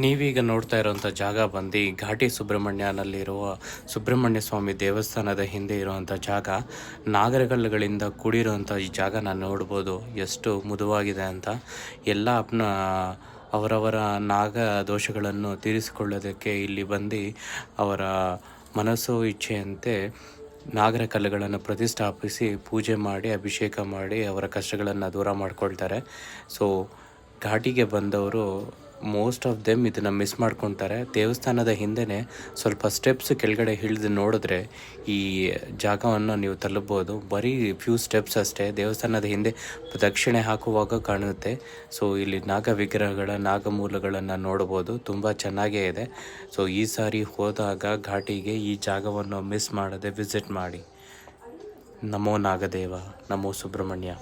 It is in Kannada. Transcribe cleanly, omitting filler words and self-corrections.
ನೀವೀಗ ನೋಡ್ತಾ ಇರೋಂಥ ಜಾಗ ಬಂದು ಘಾಟಿ ಸುಬ್ರಹ್ಮಣ್ಯನಲ್ಲಿರುವ ಸುಬ್ರಹ್ಮಣ್ಯ ಸ್ವಾಮಿ ದೇವಸ್ಥಾನದ ಹಿಂದೆ ಇರುವಂಥ ಜಾಗ. ನಾಗರಕಲ್ಲುಗಳಿಂದ ಕೂಡಿರುವಂಥ ಈ ಜಾಗನ ನೋಡ್ಬೋದು ಎಷ್ಟು ಮೃದುವಾಗಿದೆ ಅಂತ. ಎಲ್ಲ ಅವರವರ ನಾಗ ದೋಷಗಳನ್ನು ತೀರಿಸಿಕೊಳ್ಳೋದಕ್ಕೆ ಇಲ್ಲಿ ಬಂದು ಅವರ ಮನಸ್ಸು ಇಚ್ಛೆಯಂತೆ ನಾಗರ ಕಲ್ಲುಗಳನ್ನು ಪ್ರತಿಷ್ಠಾಪಿಸಿ ಪೂಜೆ ಮಾಡಿ ಅಭಿಷೇಕ ಮಾಡಿ ಅವರ ಕಷ್ಟಗಳನ್ನು ದೂರ ಮಾಡ್ಕೊಳ್ತಾರೆ. ಸೊ ಘಾಟಿಗೆ ಬಂದವರು ಮೋಸ್ಟ್ ಆಫ್ ದೆಮ್ ಇದನ್ನು ಮಿಸ್ ಮಾಡ್ಕೊತಾರೆ. ದೇವಸ್ಥಾನದ ಹಿಂದೆಯೇ ಸ್ವಲ್ಪ ಸ್ಟೆಪ್ಸ್ ಕೆಳಗಡೆ ಇಳಿದು ನೋಡಿದ್ರೆ ಈ ಜಾಗವನ್ನು ನೀವು ತಲುಪ್ಬೋದು. ಬರೀ ಫ್ಯೂ ಸ್ಟೆಪ್ಸ್ ಅಷ್ಟೇ. ದೇವಸ್ಥಾನದ ಹಿಂದೆ ಪ್ರದಕ್ಷಿಣೆ ಹಾಕುವಾಗ ಕಾಣುತ್ತೆ. ಸೊ ಇಲ್ಲಿ ನಾಗ ವಿಗ್ರಹಗಳ ನಾಗಮೂಲಗಳನ್ನು ನೋಡ್ಬೋದು. ತುಂಬ ಚೆನ್ನಾಗೇ ಇದೆ. ಸೊ ಈ ಸಾರಿ ಹೋದಾಗ ಘಾಟಿಗೆ ಈ ಜಾಗವನ್ನು ಮಿಸ್ ಮಾಡದೆ ವಿಸಿಟ್ ಮಾಡಿ. ನಮೋ ನಾಗದೇವ, ನಮೋ ಸುಬ್ರಹ್ಮಣ್ಯ.